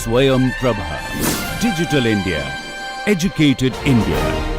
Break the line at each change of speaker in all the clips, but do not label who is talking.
Swayam Prabha. Digital India. Educated India.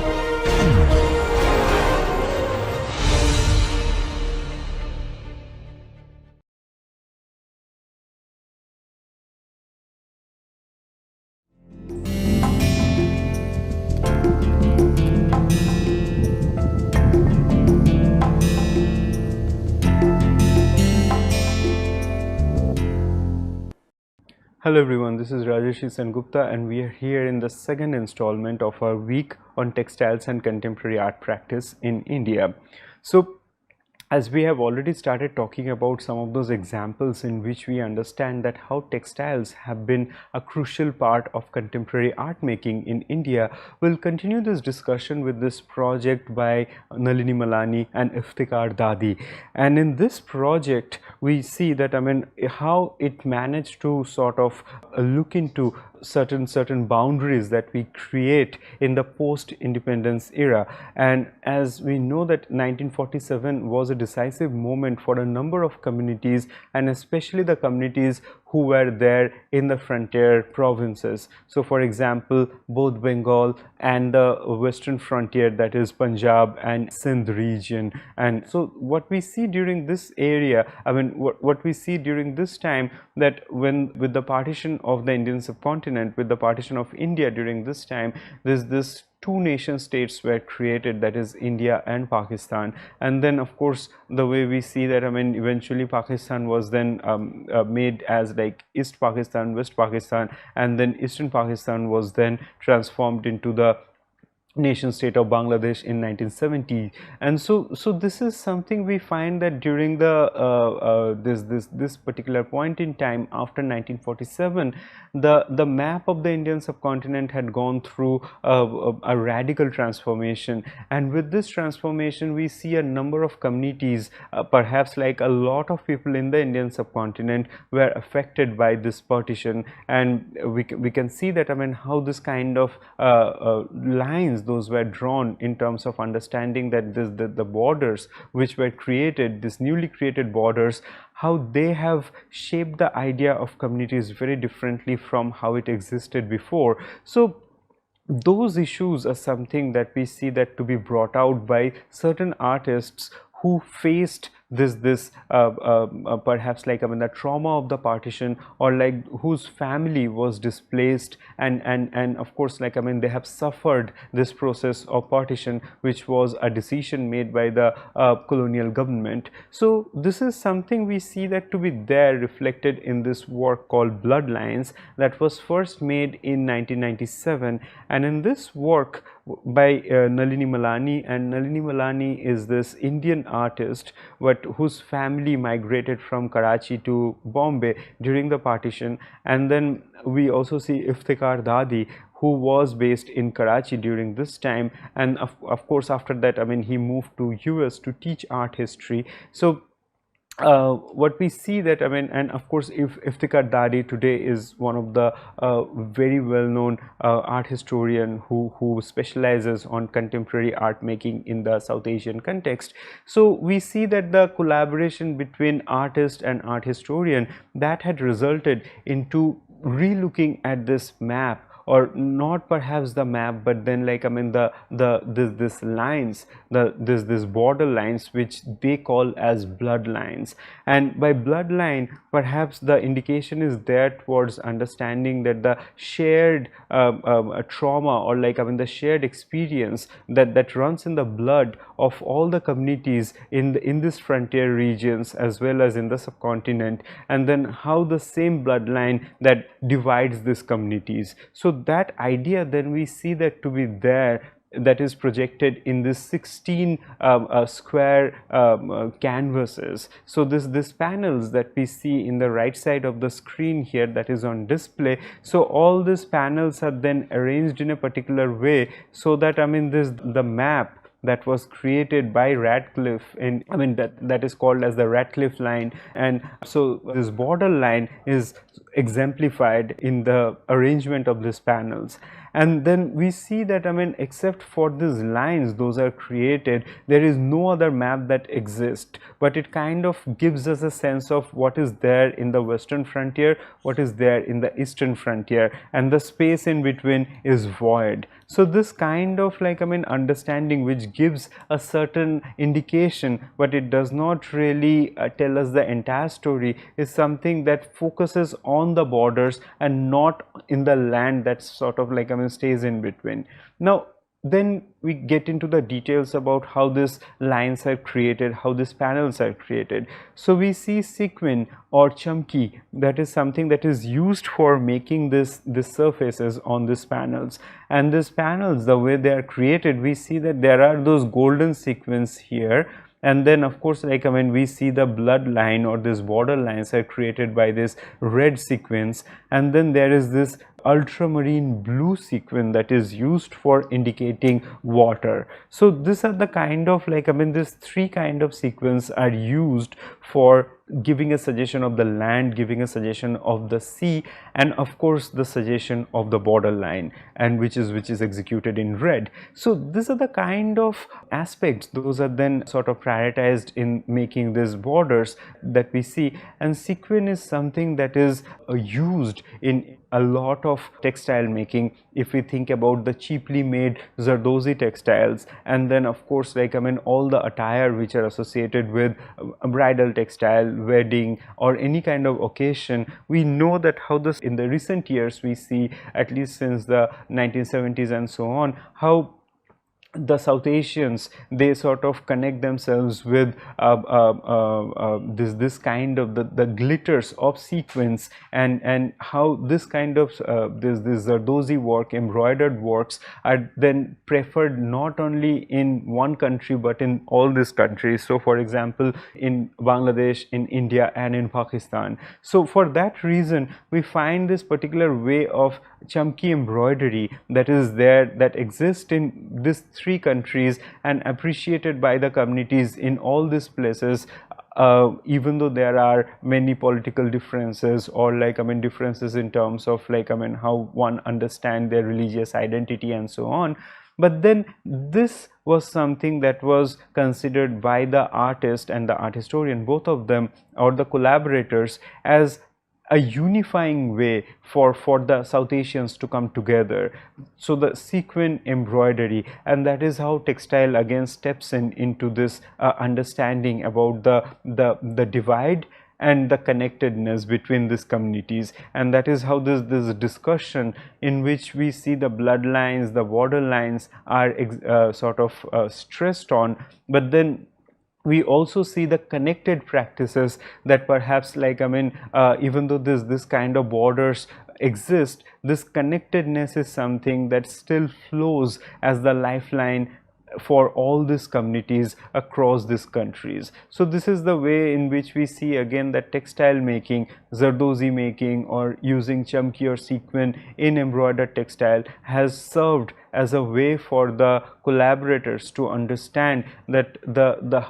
Hello everyone, this is Rajesh Sengupta and we are here in the second installment of our week on textiles and contemporary art practice in India. So, as we have already started talking about some of those examples in which we understand that how textiles have been a crucial part of contemporary art making in India, we'll continue this discussion with this project by Nalini Malani and Iftikhar Dadi. And in this project, we see that how it managed to sort of look into certain boundaries that we create in the post-independence era. And as we know that 1947 was a decisive moment for a number of communities, and especially the communities who were there in the frontier provinces. So for example, both Bengal and the western frontier, that is Punjab and Sindh region. And so what we see during this area, what we see during this time, that when with the partition of the Indian subcontinent, with the partition of India during this time, this two nation states were created, that is India and Pakistan. And then of course the way we see that eventually Pakistan was then made as like East Pakistan, West Pakistan, and then Eastern Pakistan was then transformed into the nation state of Bangladesh in 1970. And so this is something we find that during the this particular point in time after 1947, the map of the Indian subcontinent had gone through a radical transformation. And with this transformation, we see a number of communities, perhaps like a lot of people in the Indian subcontinent, were affected by this partition. And we can see that how this kind of lines those were drawn in terms of understanding that the borders which were created, these newly created borders, how they have shaped the idea of communities very differently from how it existed before. So those issues are something that we see that to be brought out by certain artists who faced this perhaps like the trauma of the partition, or like whose family was displaced, and of course like they have suffered this process of partition, which was a decision made by the colonial government. So this is something we see that to be there reflected in this work called Bloodlines, that was first made in 1997. And in this work by Nalini Malani, and Nalini Malani is this Indian artist but whose family migrated from Karachi to Bombay during the partition. And then we also see Iftikhar Dadi, who was based in Karachi during this time, and of course after that he moved to US to teach art history. So what we see that and of course Iftikhar Dadi today is one of the very well known art historian who specializes on contemporary art making in the South Asian context. So we see that the collaboration between artist and art historian, that had resulted into relooking at this map, or not perhaps the map, but then like this lines, this border lines, which they call as bloodlines. And by bloodline, perhaps the indication is there towards understanding that the shared trauma, or like the shared experience that runs in the blood of all the communities in this frontier regions as well as in the subcontinent, and then how the same bloodline that divides these communities. So that idea then we see that to be there, that is projected in this 16 square canvases. So this panels that we see in the right side of the screen here, that is on display, so all these panels are then arranged in a particular way, so that the map that was created by Radcliffe in that is called as the Radcliffe line. And so this border line is exemplified in the arrangement of these panels. and then we see that, I mean, except for these lines those are created, there is no other map that exists, but it kind of gives us a sense of what is there in the western frontier, what is there in the eastern frontier, and the space in between is void. So this kind of, like, I mean, understanding which gives a certain indication, but it does not really tell us the entire story, is something that focuses on the borders and not in the land that sort of, like, I mean, stays in between. Now then we get into the details about how these lines are created, how these panels are created. So we see sequin or chamki, that is something that is used for making this surfaces on these panels, and these panels, the way they are created, we see that there are those golden sequins here, and then of course, like, I mean, we see the bloodline or these border lines are created by this red sequins, and then there is this ultramarine blue sequin that is used for indicating water. So these are the kind of, like, I mean, these three kind of sequins are used for giving a suggestion of the land, giving a suggestion of the sea, and of course the suggestion of the border line, and which is executed in red. So these are the kind of aspects, those are then sort of prioritized in making these borders that we see. And sequin is something that is used in a lot of textile making. If we think about the cheaply made Zardozi textiles, and then of course, like, I mean, all the attire which are associated with a bridal textile, wedding, or any kind of occasion, we know that how this, in the recent years, we see, at least since the 1970s and so on, how the South Asians, they sort of connect themselves with this kind of the glitters of sequins, and how this kind of this Zardozi work, embroidered works, are then preferred not only in one country but in all these countries. So for example, in Bangladesh, in India, and in Pakistan. So for that reason, we find this particular way of chamki embroidery that is there, that exists in these three countries and appreciated by the communities in all these places, even though there are many political differences, or, like, I mean, differences in terms of, like, I mean, how one understand their religious identity and so on. But then this was something that was considered by the artist and the art historian, both of them, or the collaborators, as a unifying way for the South Asians to come together. So the sequin embroidery, and that is how textile again steps into this understanding about the divide and the connectedness between these communities. And that is how this discussion, in which we see the bloodlines, the border lines are sort of stressed on, but then we also see the connected practices that perhaps, like, I mean, even though this kind of borders exist, this connectedness is something that still flows as the lifeline for all these communities across these countries. So this is the way in which we see again that textile making, Zardozi making, or using chamki or sequin in embroidered textile has served as a way for the collaborators to understand that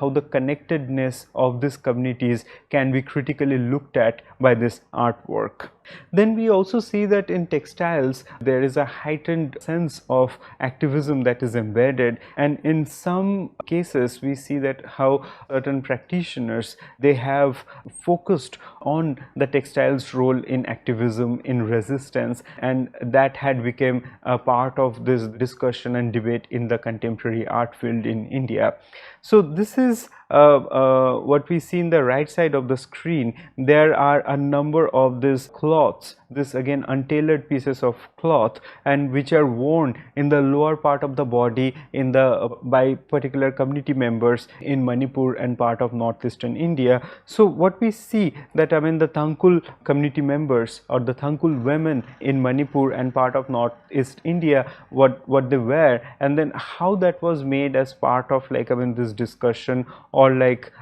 how the connectedness of these communities can be critically looked at by this artwork. Then we also see that in textiles there is a heightened sense of activism that is embedded, and in some cases we see that how certain practitioners, they have focused on the textiles role in activism, in resistance, and that had become a part of this discussion and debate in the contemporary art field in India. So this is what we see in the right side of the screen. There are a number of these cloths, this again untailored pieces of cloth, and which are worn in the lower part of the body in the by particular community members in Manipur and part of northeastern India. So what we see that, I mean, the Thankul community members or the Thankul women in Manipur and part of northeast India, what they wear, and then how that was made as part of, like, I mean, this discussion, or like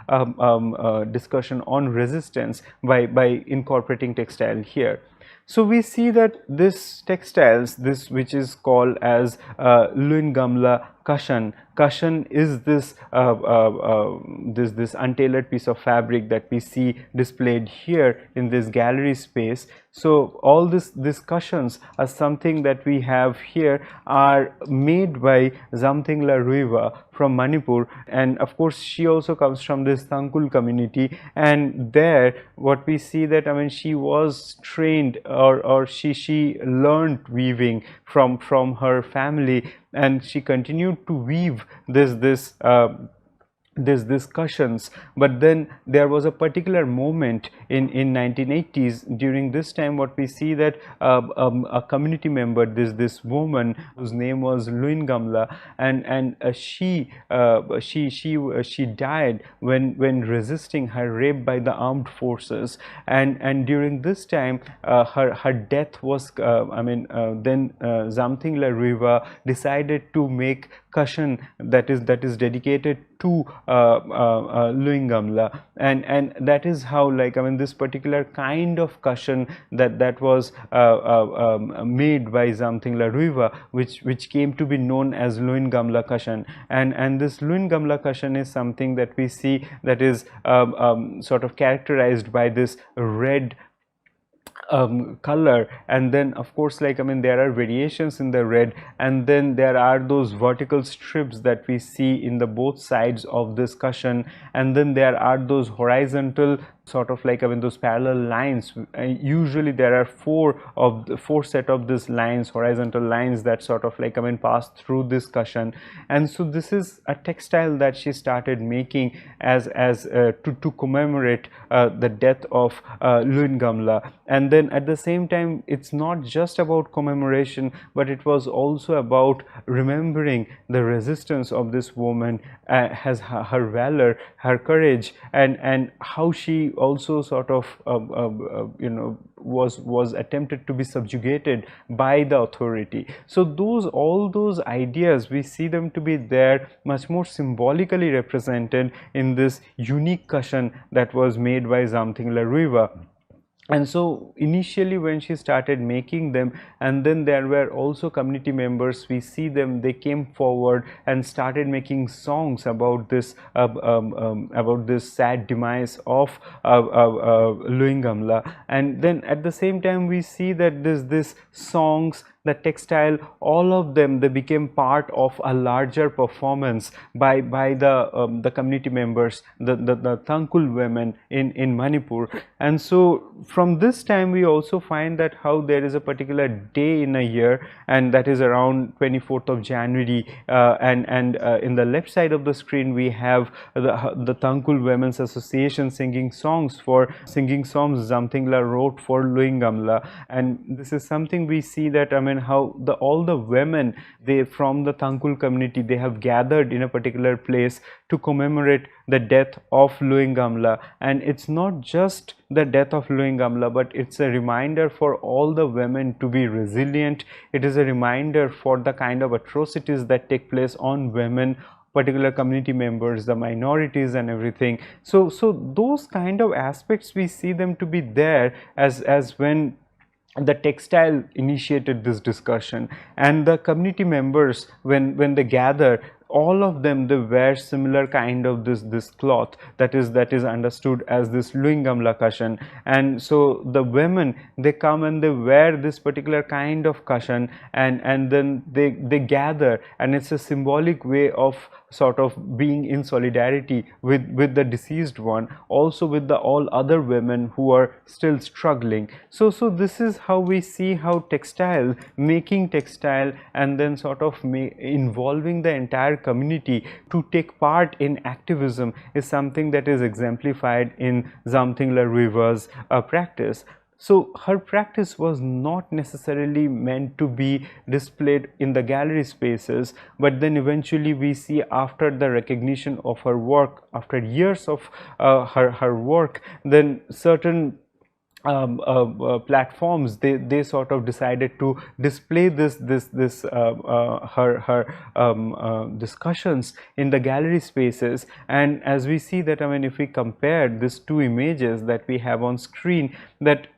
discussion on resistance by incorporating textile here. So we see that this textiles, this which is called as Luin Gamla cushion. Cushion is this untailored piece of fabric that we see displayed here in this gallery space. So all these cushions are something that we have here are made by Zamthingla Ruiva from Manipur, and of course she also comes from this Tangkul community. And there what we see that, I mean, she was trained, or she learned weaving from her family, and she continued to weave this cushions. But then there was a particular moment in 1980s. During this time, what we see that a community member, this woman whose name was Luin Gamla, and she died when resisting her rape by the armed forces. And during this time, her death was then Zamthingla Ruiva decided to make cushion that is dedicated to Luin Gamla, and that is how, like, I mean, this particular kind of cushion that was made by Zamthingla Ruiva, which came to be known as Luin Gamla cushion. And this Luin Gamla cushion is something that we see that is sort of characterized by this red color. And then of course, like, I mean, there are variations in the red, and then there are those vertical strips that we see in the both sides of this cushion, and then there are those horizontal sort of, like, I mean, those parallel lines. Usually there are four set of these lines, horizontal lines, that sort of, like, I mean, pass through this cushion. And so this is a textile that she started making as to commemorate the death of Luin Gamla. And then at the same time, it's not just about commemoration, but it was also about remembering the resistance of this woman, has her valor, her courage, and how she also sort of was attempted to be subjugated by the authority. So all those ideas, we see them to be there, much more symbolically represented in this unique cushion that was made by Zamthingla Ruiva. And so initially when she started making them, and then there were also community members, we see them, they came forward and started making songs about this sad demise of Luin Gamla. And then at the same time, we see that this songs, the textile, all of them, they became part of a larger performance by the community members, the Tangkul women in Manipur. And so from this time, we also find that how there is a particular day in a year, and that is around 24th of January, and in the left side of the screen we have the Tangkul Women's Association singing songs Zamthingla wrote for Luin Gamla. And this is something we see that, I mean, how all the women, they from the Tangkul community, they have gathered in a particular place to commemorate the death of Luin Gamla. And it's not just the death of Luin Gamla, but it's a reminder for all the women to be resilient. It is a reminder for the kind of atrocities that take place on women, particular community members, the minorities and everything. So those kind of aspects, we see them to be there as when the textile initiated this discussion. And the community members, when they gather, all of them, they wear similar kind of this cloth that is understood as this Luin Gamla cushion. And so the women, they come and they wear this particular kind of cushion, and then they gather, and it's a symbolic way of sort of being in solidarity with the deceased one, also with the all other women who are still struggling. So this is how we see how making textile and then sort of involving the entire community to take part in activism is something that is exemplified in Zamthingla Ruiva's practice. So her practice was not necessarily meant to be displayed in the gallery spaces, but then eventually we see, after the recognition of her work, after years of her work, then certain platforms, they sort of decided to display this discussions in the gallery spaces. And as we see that, I mean, if we compare these two images that we have on screen, that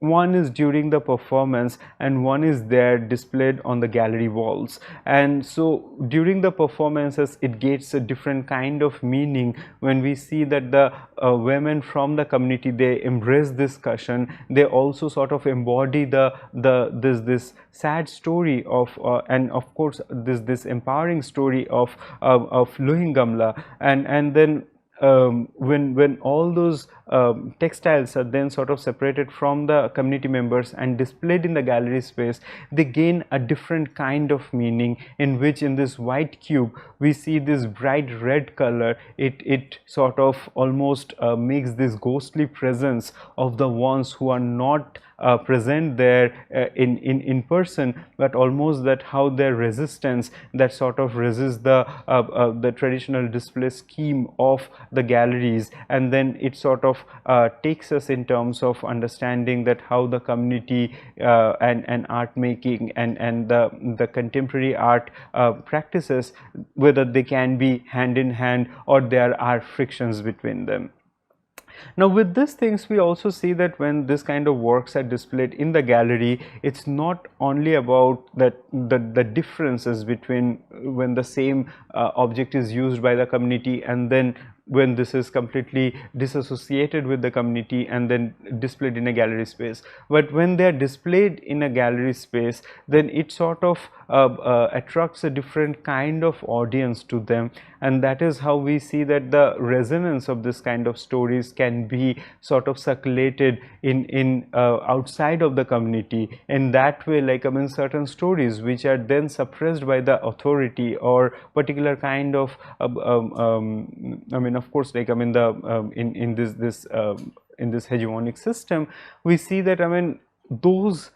one is during the performance and one is there displayed on the gallery walls. And so during the performances it gets a different kind of meaning when we see that the women from the community, they embrace this cushion, they also sort of embody this sad story of and of course this empowering story of Lohing Gamla. And then when all those textiles are then sort of separated from the community members and displayed in the gallery space, they gain a different kind of meaning, in which in this white cube we see this bright red color. It sort of almost makes this ghostly presence of the ones who are not present there in person, but almost that how their resistance that sort of resists the traditional display scheme of the galleries. And then it sort of takes us in terms of understanding that how the community and art making and the contemporary art practices, whether they can be hand in hand or there are frictions between them. Now with these things we also see that when this kind of works are displayed in the gallery, it's not only about that the differences between when the same object is used by the community and then when this is completely disassociated with the community and then displayed in a gallery space. But when they are displayed in a gallery space, then it sort of attracts a different kind of audience to them, and that is how we see that the resonance of this kind of stories can be sort of circulated in outside of the community. In that way, like certain stories which are then suppressed by the authority or particular kind of of course, like in this in this hegemonic system, we see that those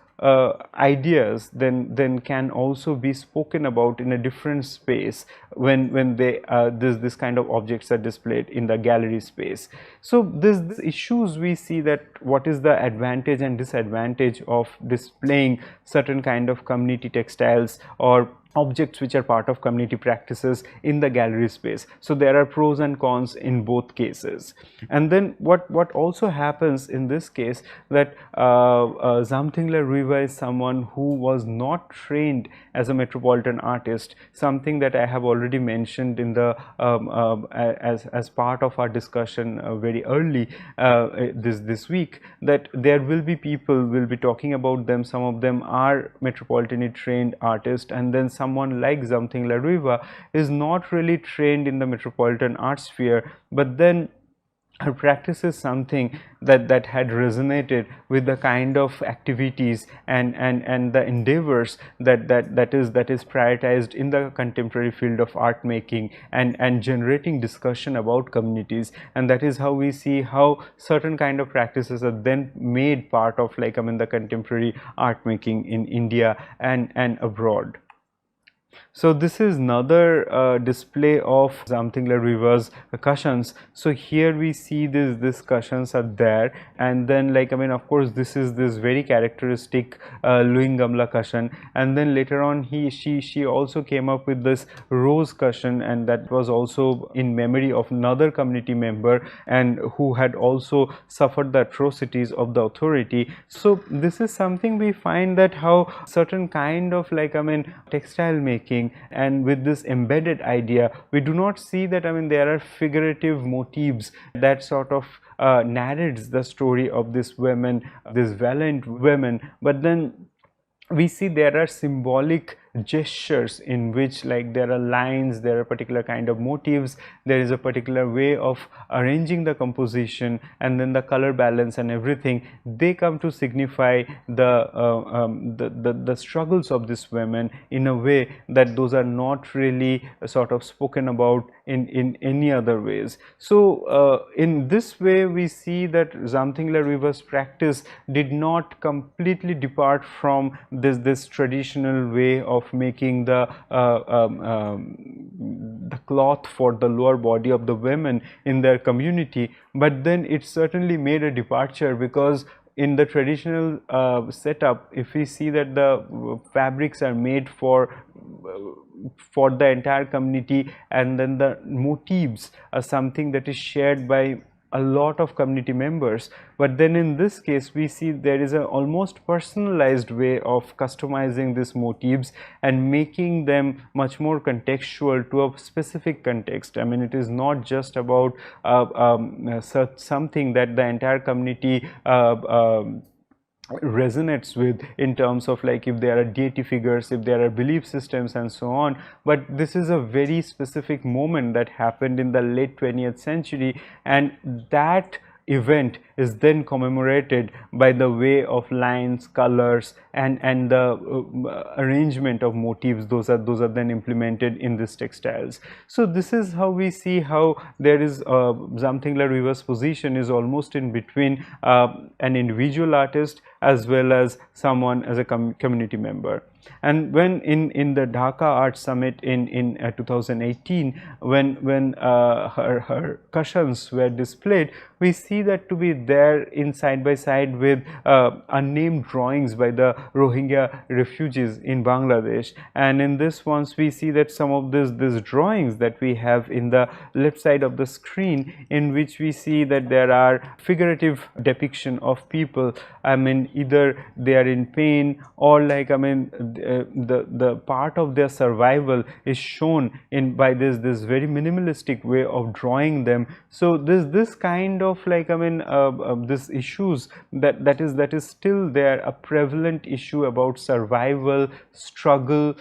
ideas then can also be spoken about in a different space when they this kind of objects are displayed in the gallery space. So these issues, we see that what is the advantage and disadvantage of displaying certain kind of community textiles or objects which are part of community practices in the gallery space. So there are pros and cons in both cases. And then what also happens in this case, that Zamthingla Riva is someone who was not trained as a metropolitan artist, something that I have already mentioned in the as part of our discussion very early this week, that there will be people will be talking about them. Some of them are metropolitanly trained artists, and then someone like Zamthingla Riva is not really trained in the metropolitan art sphere, but then her practice is something that had resonated with the kind of activities and the endeavors that is prioritized in the contemporary field of art making and generating discussion about communities. And that is how we see how certain kind of practices are then made part of the contemporary art making in India and abroad. So this is another display of Zamthingla Riva's cushions. So here we see these cushions are there, and then of course this is this very characteristic Lohing Gamla cushion, and then later on she also came up with this rose cushion, and that was also in memory of another community member and who had also suffered the atrocities of the authority. So this is something we find that how certain kind of textile making, and with this embedded idea, we do not see that there are figurative motifs that sort of narrates the story of this women, this valiant women, but then we see there are symbolic gestures in which there are lines, there are particular kind of motifs, there is a particular way of arranging the composition, and then the color balance and everything, they come to signify the struggles of these women in a way that those are not really sort of spoken about in any other ways. So in this way we see that Zamthingla Riva's practice did not completely depart from this traditional way of making the cloth for the lower body of the women in their community, but then it certainly made a departure, because in the traditional setup, if we see that the fabrics are made for the entire community, and then the motifs are something that is shared by a lot of community members. But then in this case we see there is a almost personalized way of customizing these motifs and making them much more contextual to a specific context. I mean, it is not just about something that the entire community resonates with in terms of like if there are deity figures, if there are belief systems and so on, but this is a very specific moment that happened in the late 20th century, and that event is then commemorated by the way of lines, colors, and the arrangement of motifs. Those are then implemented in these textiles. So this is how we see how there is something like Weaver's position is almost in between an individual artist as well as someone as a community member. And when in the Dhaka Art Summit in 2018, when her cushions were displayed, we see that to be there in side by side with unnamed drawings by the Rohingya refugees in Bangladesh. And in this ones we see that some of these drawings that we have in the left side of the screen, in which we see that there are figurative depiction of people. I mean, either they are in pain or like, I mean, the part of their survival is shown in by this very minimalistic way of drawing them. So this kind of like, I mean, this issues that is still there, a prevalent issue about survival, struggle,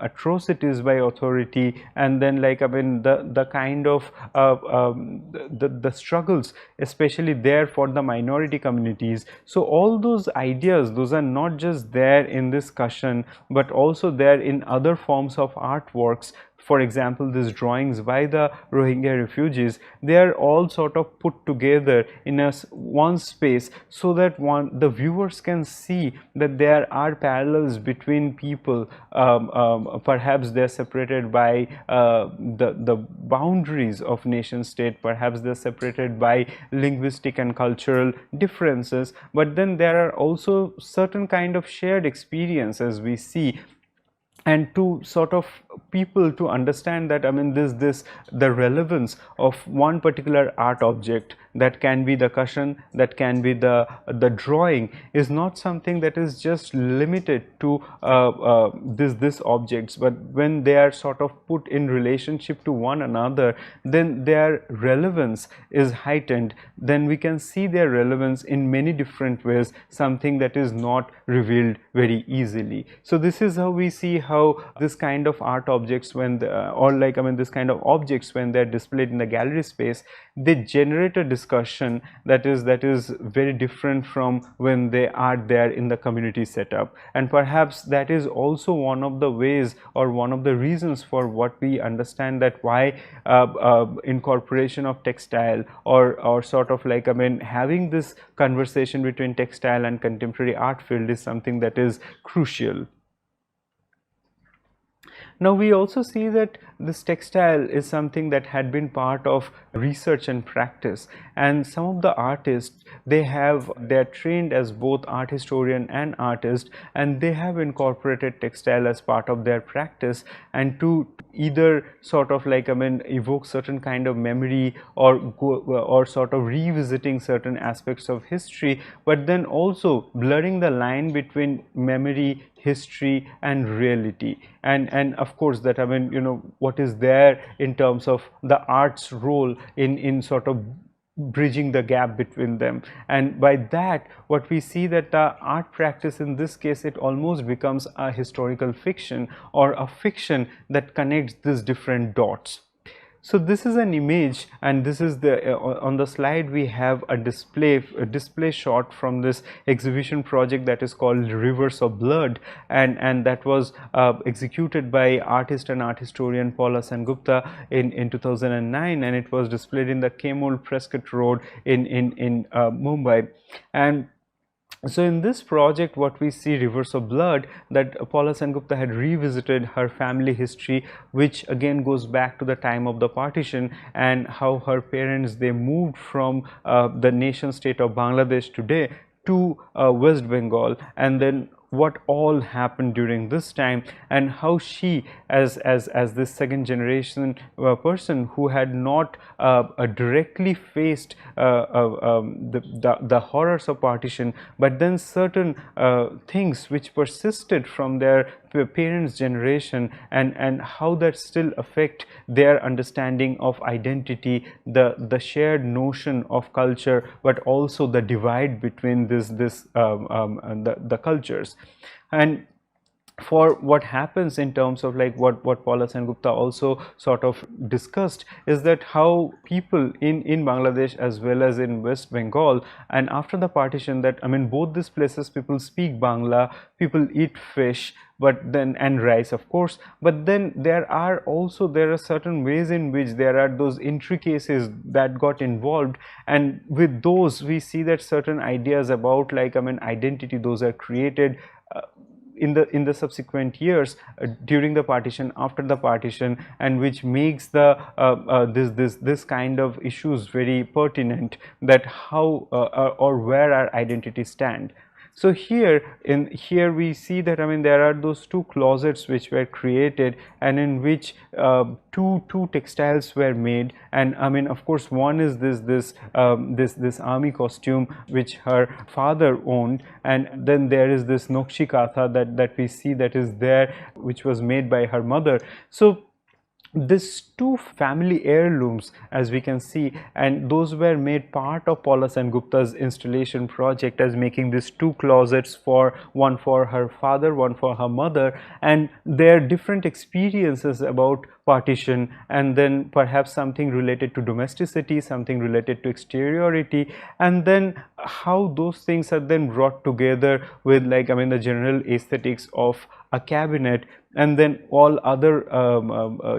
atrocities by authority, and then like, I mean, the kind of the struggles especially there for the minority communities. So all those ideas, those are not just there in this cushion but also there in other forms of artworks. For example, these drawings by the Rohingya refugees, they are all sort of put together in one space so that the viewers can see that there are parallels between people. Perhaps they are separated by the boundaries of nation state, perhaps they are separated by linguistic and cultural differences, but then there are also certain kind of shared experiences we see. And to sort of people to understand that, I mean, the relevance of one particular art object, that can be the cushion, that can be the drawing, is not something that is just limited to this objects, but when they are sort of put in relationship to one another, then their relevance is heightened. Then we can see their relevance in many different ways, something that is not revealed very easily. So this is how we see how this kind of art objects, when this kind of objects, when they're displayed in the gallery space, they generate a discussion that is very different from when they are there in the community setup. And perhaps that is also one of the ways or one of the reasons for what we understand that why incorporation of textile or sort of like, I mean, having this conversation between textile and contemporary art field is something that is crucial. Now we also see that this textile is something that had been part of research and practice, and some of the artists, they're trained as both art historian and artist, and they have incorporated textile as part of their practice, and to either sort of like, I mean, evoke certain kind of memory or sort of revisiting certain aspects of history, but then also blurring the line between memory, history and reality, and of course that, I mean, you know, what is there in terms of the art's role in sort of bridging the gap between them. And by that, what we see that the art practice in this case, it almost becomes a historical fiction or a fiction that connects these different dots. So this is an image, and this is the on the slide we have a display shot from this exhibition project that is called Rivers of Blood, and that was executed by artist and art historian Paula Sengupta in 2009, and it was displayed in the Kemul Prescott Road in Mumbai. And so in this project, what we see, Rivers of Blood, that Paula Sengupta had revisited her family history, which again goes back to the time of the partition, and how her parents, they moved from the nation state of Bangladesh today to West Bengal, and then what all happened during this time, and how she, as this second generation person who had not directly faced the horrors of partition, but then certain things which persisted from their parents' generation, and how that still affect their understanding of identity, the shared notion of culture, but also the divide between the cultures. And for what happens in terms of like what Paula Sengupta also sort of discussed, is that how people in Bangladesh as well as in West Bengal, and after the partition, that I mean both these places people speak Bangla, people eat fish, but then and rice of course, but then there are certain ways in which there are those intricacies that got involved, and with those we see that certain ideas about like I mean identity, those are created in the subsequent years during the partition, after the partition, and which makes the this kind of issues very pertinent, that how or where our identity stand. So here we see that I mean there are those two closets which were created, and in which two textiles were made, and I mean of course one is this army costume which her father owned, and then there is this Nokshi Katha that we see that is there, which was made by her mother. So these two family heirlooms, as we can see, and those were made part of Paula Sengupta's installation project, as making these two closets, for one for her father, one for her mother, and their different experiences about partition, and then perhaps something related to domesticity, something related to exteriority, and then how those things are then brought together with like I mean the general aesthetics of a cabinet, and then all other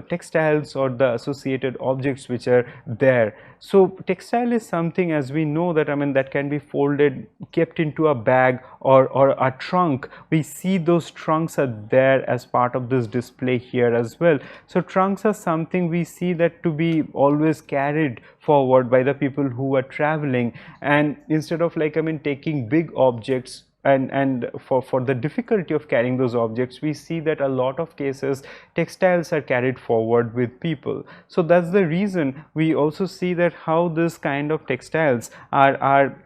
textiles or the associated objects which are there. So textile is something, as we know, that I mean that can be folded, kept into a bag or a trunk. We see those trunks are there as part of this display here as well. So trunks are something we see that to be always carried forward by the people who are traveling, and instead of like I mean taking big objects, and for the difficulty of carrying those objects, we see that a lot of cases textiles are carried forward with people. So that's the reason we also see that how this kind of textiles are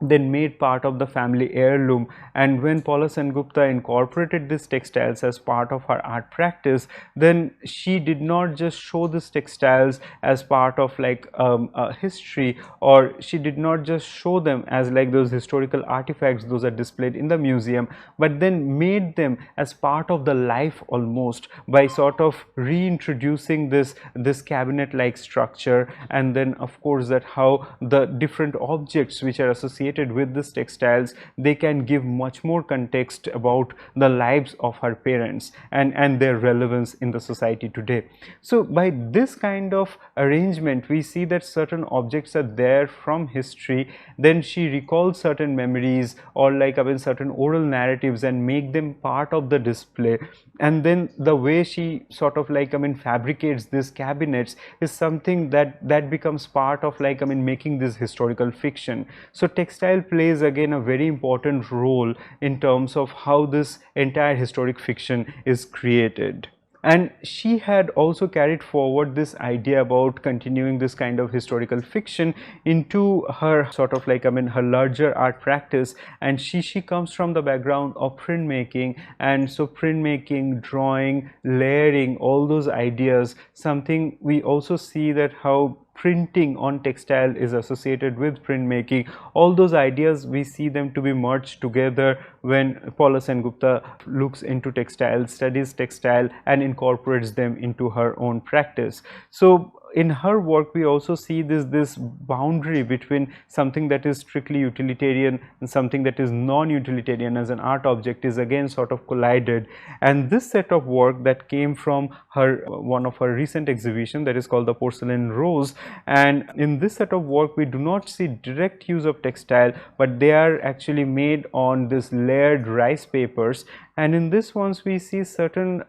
then made part of the family heirloom. And when Paula Sengupta incorporated these textiles as part of her art practice, then she did not just show these textiles as part of like a history, or she did not just show them as like those historical artifacts, those are displayed in the museum, but then made them as part of the life almost, by sort of reintroducing this cabinet like structure, and then of course that how the different objects which are associated with these textiles, they can give much more context about the lives of her parents and their relevance in the society today. So by this kind of arrangement, we see that certain objects are there from history, then she recalls certain memories, or like I mean certain oral narratives, and make them part of the display. And then the way she sort of like I mean fabricates these cabinets is something that becomes part of like I mean making this historical fiction. So textile plays again a very important role in terms of how this entire historic fiction is created. And she had also carried forward this idea about continuing this kind of historical fiction into her sort of like I mean her larger art practice. And she comes from the background of printmaking, and so printmaking, drawing, layering, all those ideas, something we also see that how printing on textile is associated with printmaking. All those ideas we see them to be merged together when Paula Sengupta looks into textile, studies textile, and incorporates them into her own practice. So in her work we also see this boundary between something that is strictly utilitarian and something that is non-utilitarian as an art object is again sort of collided. And this set of work that came from her one of her recent exhibition, that is called the Porcelain Rose, and in this set of work we do not see direct use of textile, but they are actually made on this layered rice papers. And in this ones we see certain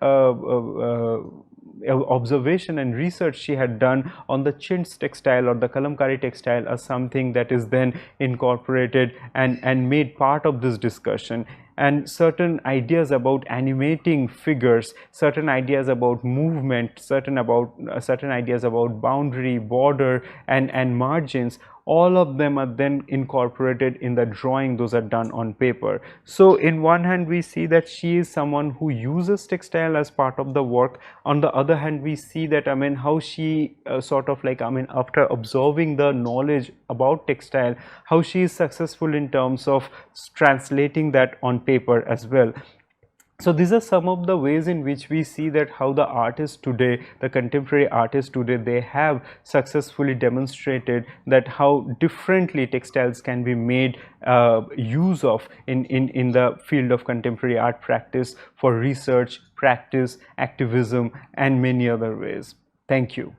observation and research she had done on the chintz textile or the kalamkari textile as something that is then incorporated and made part of this discussion. and certain ideas about animating figures, certain ideas about movement, certain ideas about boundary, border, and margins. All of them are then incorporated in the drawing. Those are done on paper. So in one hand we see that she is someone who uses textile as part of the work. On the other hand, we see that how she sort of like after absorbing the knowledge about textile, how she is successful in terms of translating that on paper as well. So these are some of the ways in which we see that how the artists today, the contemporary artists today, they have successfully demonstrated that how differently textiles can be made use of in the field of contemporary art practice for research, practice, activism, and many other ways. Thank you.